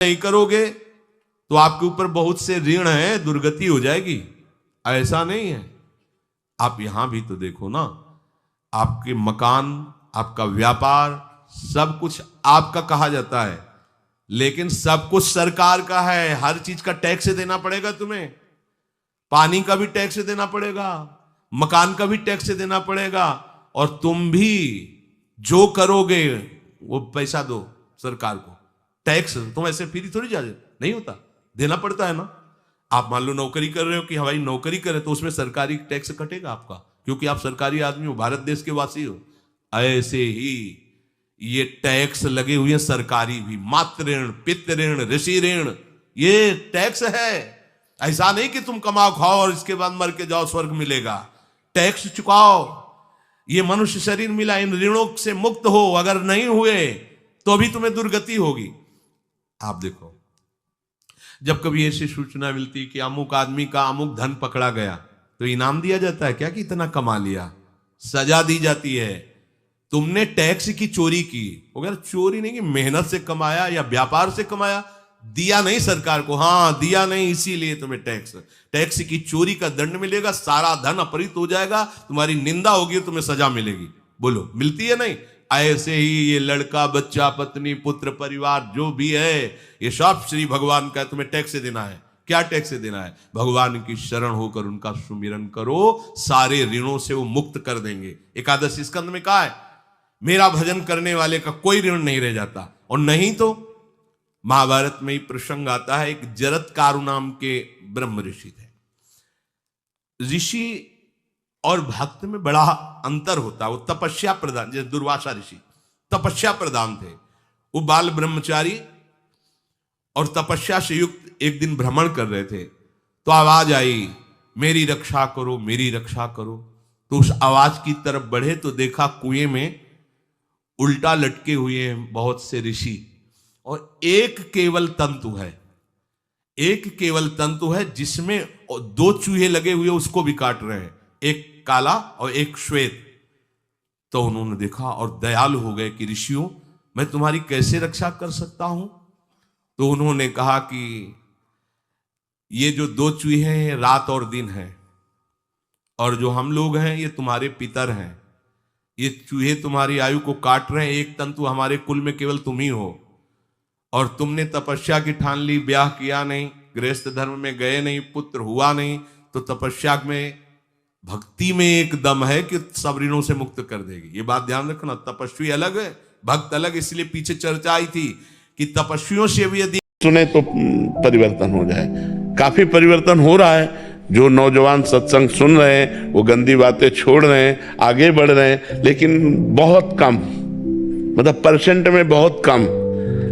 नहीं करोगे तो आपके ऊपर बहुत से ऋण है, दुर्गति हो जाएगी। ऐसा नहीं है। आप यहां भी तो देखो ना, आपके मकान, आपका व्यापार, सब कुछ आपका कहा जाता है, लेकिन सब कुछ सरकार का है। हर चीज का टैक्स देना पड़ेगा तुम्हें। पानी का भी टैक्स देना पड़ेगा, मकान का भी टैक्स देना पड़ेगा, और तुम भी जो करोगे वो पैसा दो सरकार को। टैक्स तुम ऐसे फ्री थोड़ी जा नहीं होता, देना पड़ता है ना। आप मान लो नौकरी कर रहे हो कि हमारी नौकरी करे तो उसमें सरकारी टैक्स कटेगा आपका, क्योंकि आप सरकारी आदमी हो, भारत देश के वासी हो। ऐसे ही ये टैक्स लगे हुए हैं सरकारी भी, मातृ ऋण, पितृ ऋण, ऋषि ऋण, ये टैक्स है। ऐसा नहीं कि तुम कमाओ खाओ और इसके बाद मर के जाओ स्वर्ग मिलेगा। टैक्स चुकाओ। ये मनुष्य शरीर मिला, इन ऋणों से मुक्त हो। अगर नहीं हुए तो भी तुम्हें दुर्गति होगी। आप देखो, जब कभी ऐसी सूचना मिलती कि अमुक आदमी का अमुक धन पकड़ा गया तो इनाम दिया जाता है क्या कि इतना कमा लिया? सजा दी जाती है। तुमने टैक्स की चोरी की, अगर चोरी नहीं की मेहनत से कमाया या व्यापार से कमाया, दिया नहीं सरकार को, हाँ दिया नहीं, इसीलिए तुम्हें टैक्स की चोरी का दंड मिलेगा। सारा धन अपहृत हो जाएगा, तुम्हारी निंदा होगी, तुम्हें सजा मिलेगी। बोलो मिलती है नहीं? ऐसे ही ये लड़का, बच्चा, पत्नी, पुत्र, परिवार जो भी है, ये सब श्री भगवान का तुम्हें टैक्स देना है। क्या टैक्स देना है? भगवान की शरण होकर उनका सुमिरन करो, सारे ऋणों से वो मुक्त कर देंगे। एकादश स्कंद में कहा है, मेरा भजन करने वाले का कोई ऋण नहीं रह जाता। और नहीं तो महाभारत में ही प्रसंग आता है, एक जरत्कारु नाम के ब्रह्म ऋषि थे। ऋषि और भक्त में बड़ा अंतर होता है। वो तपस्या प्रधान, जैसे दुर्वासा ऋषि तपस्या प्रधान थे, वो बाल ब्रह्मचारी और तपस्या से युक्त एक दिन भ्रमण कर रहे थे, तो आवाज आई, मेरी रक्षा करो, मेरी रक्षा करो। तो उस आवाज की तरफ बढ़े तो देखा कुएं में उल्टा लटके हुए हैं बहुत से ऋषि, और एक केवल तंतु है, एक केवल तंतु है जिसमें दो चूहे लगे हुए उसको भी काट रहे हैं, एक काला और एक श्वेत। तो उन्होंने देखा और दयालु हो गए कि ऋषियों, मैं तुम्हारी कैसे रक्षा कर सकता हूं? तो उन्होंने कहा कि ये जो दो चूहे हैं रात और दिन हैं, और जो हम लोग हैं ये तुम्हारे पितर हैं। ये चूहे तुम्हारी आयु को काट रहे हैं, एक तंतु हमारे कुल में केवल तुम ही हो, और तुमने तपस्या की ठान ली, ब्याह किया नहीं, गृहस्थ धर्म में गए नहीं, पुत्र हुआ नहीं, तो तपस्या में, भक्ति में एक दम है कि सब ऋणों से मुक्त कर देगी। ये बात ध्यान रखना। तपस्वी अलग है, भक्त अलग। इसलिए पीछे चर्चा आई थी कि तपस्वियों से भी यदि सुने तो परिवर्तन हो जाए। काफी परिवर्तन हो रहा है। जो नौजवान सत्संग सुन रहे हैं वो गंदी बातें छोड़ रहे हैं, आगे बढ़ रहे हैं, लेकिन बहुत कम, मतलब परसेंट में बहुत कम।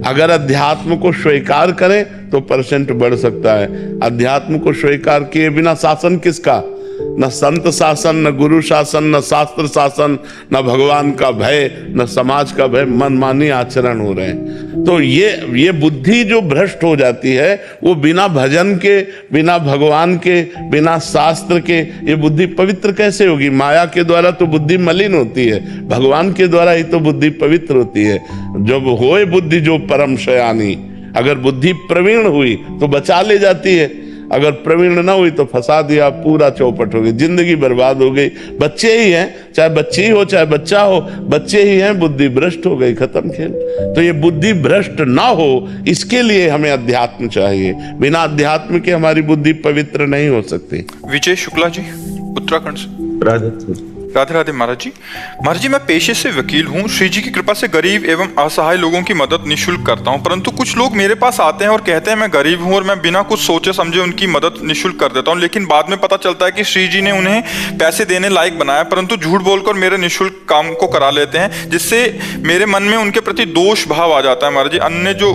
अगर अध्यात्म को स्वीकार करें तो परसेंट बढ़ सकता है। अध्यात्म को स्वीकार किए बिना शासन किसका? न संत शासन, न गुरु शासन, न शास्त्र शासन, न भगवान का भय, न समाज का भय, मनमानी आचरण हो रहे हैं। तो ये बुद्धि जो भ्रष्ट हो जाती है, वो बिना भजन के, बिना भगवान के, बिना शास्त्र के ये बुद्धि पवित्र कैसे होगी? माया के द्वारा तो बुद्धि मलिन होती है, भगवान के द्वारा ही तो बुद्धि पवित्र होती है। जब होए बुद्धि जो परम शयानी, अगर बुद्धि प्रवीण हुई तो बचा ले जाती है, अगर प्रवीण ना हुई तो फंसा दिया, पूरा चौपट हो गई, जिंदगी बर्बाद हो गई। बच्चे ही हैं, चाहे बच्ची हो चाहे बच्चा हो, बच्चे ही हैं, बुद्धि भ्रष्ट हो गई, खत्म खेल। तो ये बुद्धि भ्रष्ट ना हो, इसके लिए हमें अध्यात्म चाहिए। बिना अध्यात्म के हमारी बुद्धि पवित्र नहीं हो सकती। विजय शुक्ला जी, उत्तराखंड से। राधे राधे महाराज जी। महाराज जी, मैं पेशे से वकील हूँ। श्री जी की कृपा से गरीब एवं असहाय लोगों की मदद निःशुल्क करता हूँ, परंतु कुछ लोग मेरे पास आते हैं और कहते हैं मैं गरीब हूँ और मैं बिना कुछ सोचे समझे उनकी मदद निःशुल्क कर देता हूँ, लेकिन बाद में पता चलता है कि श्री जी ने उन्हें पैसे देने लायक बनाया, परंतु झूठ बोलकर मेरे निःशुल्क काम को करा लेते हैं, जिससे मेरे मन में उनके प्रति दोष भाव आ जाता है। महाराज जी, अन्य जो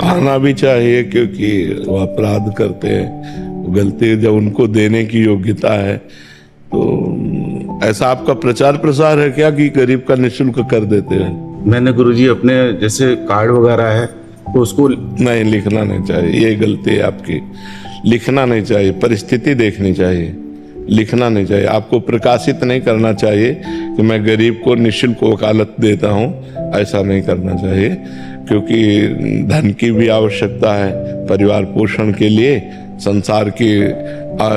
आना भी चाहिए, क्योंकि वो अपराध करते हैं, गलती जब उनको देने की योग्यता है। तो ऐसा आपका प्रचार प्रसार है क्या कि गरीब का निःशुल्क कर देते हैं? मैंने गुरुजी अपने जैसे कार्ड वगैरह है तो उसको नहीं, लिखना नहीं चाहिए, ये गलती है आपकी। लिखना नहीं चाहिए, परिस्थिति देखनी चाहिए, लिखना नहीं चाहिए। आपको प्रकाशित नहीं करना चाहिए कि मैं गरीब को निःशुल्क वकालत देता हूँ, ऐसा नहीं करना चाहिए। क्योंकि धन की भी आवश्यकता है परिवार पोषण के लिए, संसार की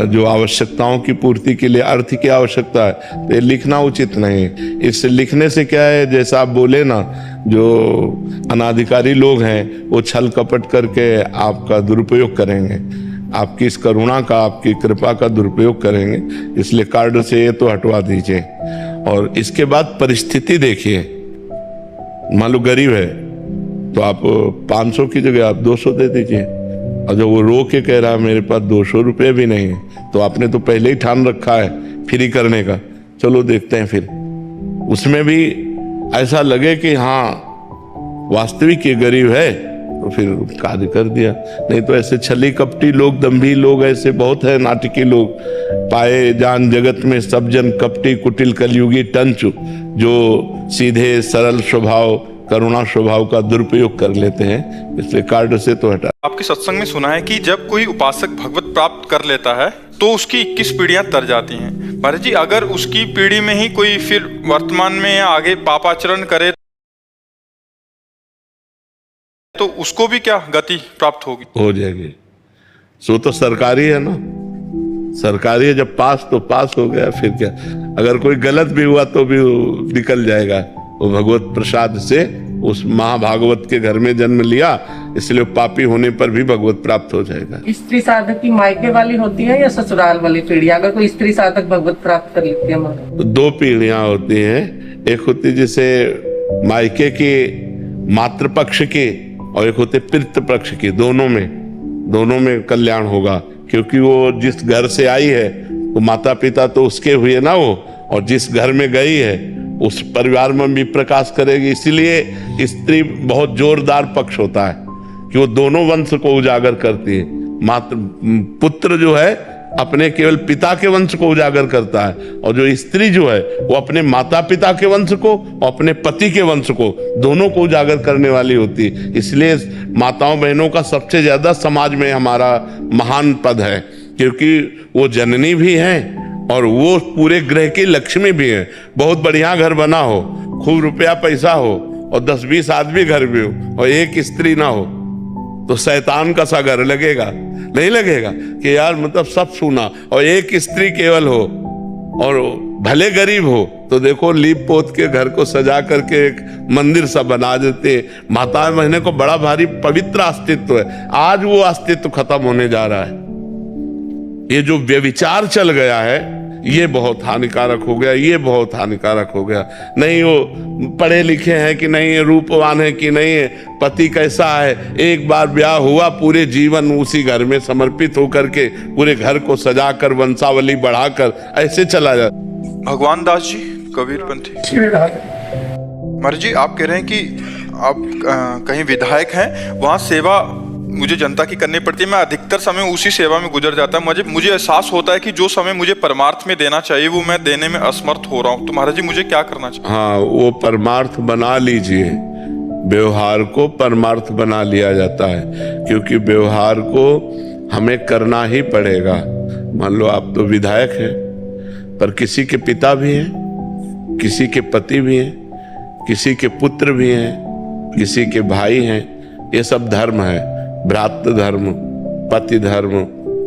जो आवश्यकताओं की पूर्ति के लिए अर्थ की आवश्यकता है, तो ये लिखना उचित नहीं। इस लिखने से क्या है, जैसा आप बोले ना, जो अनाधिकारी लोग हैं वो छल कपट करके आपका दुरुपयोग करेंगे, आपकी इस करुणा का, आपकी कृपा का दुरुपयोग करेंगे। इसलिए कार्ड से ये तो हटवा दीजिए। और इसके बाद परिस्थिति देखिए, मान लो गरीब है तो आप 500 की जगह आप 200 दे दीजिए। और जब वो रो के कह रहा है मेरे पास 200 रुपये भी नहीं है, तो आपने तो पहले ही ठान रखा है फ्री करने का, चलो देखते हैं फिर। उसमें भी ऐसा लगे कि हाँ वास्तविक ये गरीब है, तो फिर कार्य कर दिया। नहीं तो ऐसे छली कपटी लोग, दम्भी लोग ऐसे बहुत है, नाटकी लोग पाए जान जगत में सब जन कपटी कुटिल कलयुगी टंचु, जो सीधे सरल स्वभाव करुणा स्वभाव का दुरुपयोग कर लेते हैं। इसलिए कार्ड से तो हटा। आपके सत्संग में सुना है कि जब कोई उपासक भगवत प्राप्त कर लेता है तो उसकी 21 पीढ़ियां तर जाती हैं। महाराज जी, अगर उसकी पीढ़ी में ही कोई फिर वर्तमान में या आगे पापाचरण करे तो उसको भी क्या गति प्राप्त होगी? हो जाएगी। सो तो सरकारी है ना, सरकारी है, जब पास तो पास हो गया, फिर क्या। अगर कोई गलत भी हुआ तो भी निकल जाएगा। वो भगवत प्रसाद से उस महाभागवत के घर में जन्म लिया, इसलिए पापी होने पर भी भगवत प्राप्त हो जाएगा। स्त्री साधक की मायके वाली होती है या ससुराल वाली पीढ़ी? अगर कोई स्त्री साधक भगवत प्राप्त कर लेती है तो 2 पीढ़ियां होती हैं। एक होती जैसे मायके की मातृपक्ष की, और एक होते पितृ पक्ष की। दोनों में कल्याण होगा, क्योंकि वो जिस घर से आई है वो माता पिता तो उसके हुए ना वो, और जिस घर में गई है उस परिवार में भी प्रकाश करेगी। इसीलिए स्त्री बहुत जोरदार पक्ष होता है कि वो दोनों वंश को उजागर करती है। मात्र पुत्र जो है अपने केवल पिता के वंश को उजागर करता है, और जो स्त्री जो है वो अपने माता पिता के वंश को और अपने पति के वंश को, दोनों को उजागर करने वाली होती है। इसलिए माताओं बहनों का सबसे ज्यादा समाज में हमारा महान पद है, क्योंकि वो जननी भी हैं और वो पूरे ग्रह की लक्ष्मी भी है। बहुत बढ़िया घर बना हो, खूब रुपया पैसा हो, और 10-20 आदमी घर भी हो, और एक स्त्री ना हो, तो शैतान का सा घर लगेगा, नहीं लगेगा कि यार मतलब सब सुना, और एक स्त्री केवल हो और भले गरीब हो, तो देखो लीप पोत के घर को सजा करके एक मंदिर सा बना देते। माता बहने को बड़ा भारी पवित्र अस्तित्व है। आज वो अस्तित्व खत्म होने जा रहा है। ये जो व्यभिचार चल गया है ये बहुत हानिकारक हो गया, ये बहुत हानिकारक हो गया। नहीं वो पढ़े लिखे हैं कि नहीं है, रूपवान है कि नहीं है, पति कैसा है, एक बार ब्याह हुआ पूरे जीवन उसी घर में समर्पित होकर के पूरे घर को सजाकर वंशावली बढ़ाकर ऐसे चला जाता। भगवान दास जी कबीरपंथी महाराज जी, आप कह रहे हैं कि आप कहीं विधायक हैं, वहाँ सेवा मुझे जनता की करनी पड़ती है, मैं अधिकतर समय उसी सेवा में गुजर जाता है। मुझे एहसास होता है कि जो समय मुझे परमार्थ में देना चाहिए वो मैं देने में असमर्थ हो रहा हूँ। तो महाराज जी मुझे क्या करना चाहिए? हाँ, वो परमार्थ बना लीजिए। व्यवहार को परमार्थ बना लिया जाता है, क्योंकि व्यवहार को हमें करना ही पड़ेगा। मान लो आप तो विधायक हैं, पर किसी के पिता भी हैं, किसी के पति भी हैं, किसी के पुत्र भी हैं, किसी के भाई हैं। ये सब धर्म है, भ्रातृ धर्म, पति धर्म,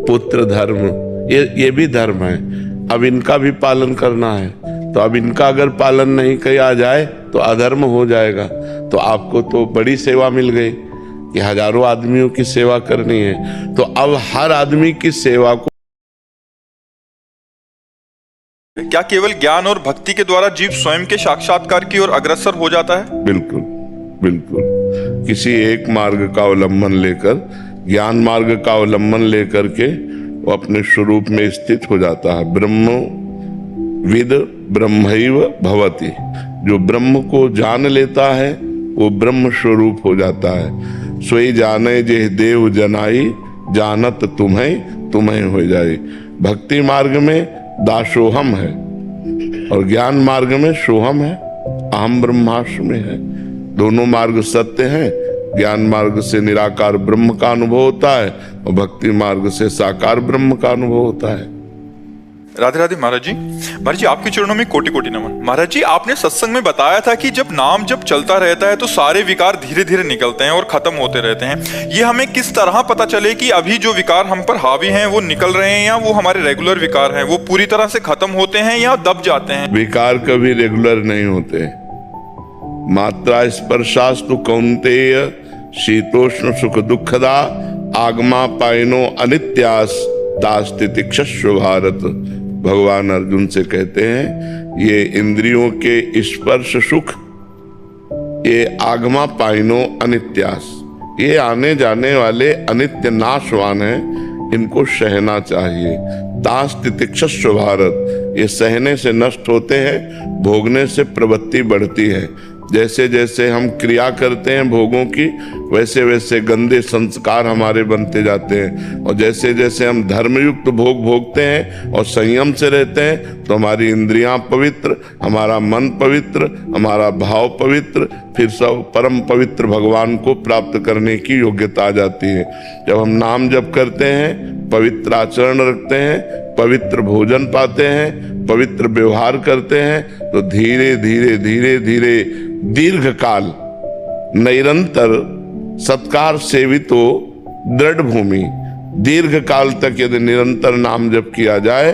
पुत्र धर्म, ये भी धर्म है। अब इनका भी पालन करना है, तो अब इनका अगर पालन नहीं किया जाए तो अधर्म हो जाएगा। तो आपको तो बड़ी सेवा मिल गई कि हजारों आदमियों की सेवा करनी है, तो अब हर आदमी की सेवा को। क्या केवल ज्ञान और भक्ति के द्वारा जीव स्वयं के साक्षात्कार की ओर अग्रसर हो जाता है? बिल्कुल बिल्कुल। किसी एक मार्ग का अवलंबन लेकर, ज्ञान मार्ग का अवलंबन लेकर के वो अपने स्वरूप में स्थित हो जाता है। ब्रह्म विद ब्रह्मैव भवति, जो ब्रह्म को जान लेता है वो ब्रह्म स्वरूप हो जाता है। सोई जाने जे देव जनाई, जानत तुम्हें हो जाए। भक्ति मार्ग में दासोहम है और ज्ञान मार्ग में सोहम है, अहम ब्रह्मास्मि है। दोनों मार्ग सत्य हैं। ज्ञान मार्ग से निराकार ब्रह्म का अनुभव होता है और भक्ति मार्ग से साकार ब्रह्म का अनुभव होता है। राधे राधे महाराज जी। महाराज जी आपके चरणों में कोटि कोटि नमन। महाराज जी आपने सत्संग में बताया था कि जब नाम जब चलता रहता है तो सारे विकार धीरे धीरे निकलते हैं और खत्म होते रहते हैं। ये हमें किस तरह पता चले कि अभी जो विकार हम पर हावी हैं वो निकल रहे हैं या वो हमारे रेगुलर विकार हैं, वो पूरी तरह से खत्म होते हैं या दब जाते हैं? विकार कभी रेगुलर नहीं होते। मात्रा स्पर्शास्तु कौन्तेय शीतोष्ण सुख दुखदा आगमा पायनो अनित्यास तास्तितिक्षस्व भारत। भगवान अर्जुन से कहते हैं ये इंद्रियों के स्पर्श सुख, ये आगमा पायनो अनित्यास, ये आने जाने वाले अनित्य नाशवान हैं, इनको सहना चाहिए। तास्तितिक्षस्व भारत, ये सहने से नष्ट होते हैं, भोगने से प्रवृत्ति बढ़ती है। जैसे जैसे हम क्रिया करते हैं भोगों की, वैसे वैसे गंदे संस्कार हमारे बनते जाते हैं। और जैसे जैसे हम धर्मयुक्त भोग भोगते हैं और संयम से रहते हैं तो हमारी इंद्रियां पवित्र, हमारा मन पवित्र, हमारा भाव पवित्र, फिर सब परम पवित्र भगवान को प्राप्त करने की योग्यता आ जाती है। जब हम नाम जप करते हैं, पवित्र आचरण रखते हैं, पवित्र भोजन पाते हैं, पवित्र व्यवहार करते हैं, तो धीरे धीरे धीरे धीरे दीर्घ काल निरंतर सत्कार सेवितो दृढ़ भूमि, दीर्घ काल तक यदि निरंतर नाम जप किया जाए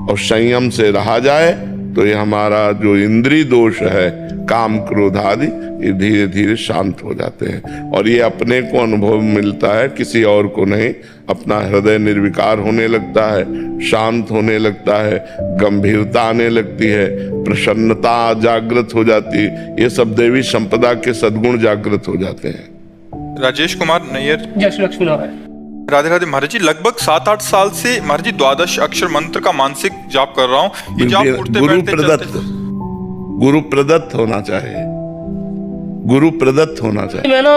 और संयम से रहा जाए तो ये हमारा जो इंद्रिय दोष है, काम क्रोध आदि, ये धीरे धीरे शांत हो जाते हैं। और ये अपने को अनुभव मिलता है, किसी और को नहीं। अपना हृदय निर्विकार होने लगता है, शांत होने लगता है, गंभीरता आने लगती है, प्रसन्नता जागृत हो जाती है। ये सब देवी संपदा के सद्गुण जागृत हो जाते हैं। राजेश कुमार नैयर। जय श्री लक्ष्मी नारायण। राधे राधे महाराज जी। लगभग 7-8 साल से महाराज जी 12 अक्षर मंत्र का मानसिक जाप कर रहा हूँ। ये जाप उठते गुरु बैठते प्रदत्त, गुरु प्रदत्त होना चाहिए, गुरु प्रदत्त होना चाहिए। मैं ना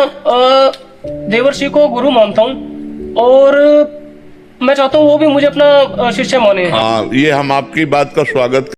देवर्षि को गुरु मानता हूँ और मैं चाहता हूँ वो भी मुझे अपना शिष्य माने। हाँ, ये हम आपकी बात का स्वागत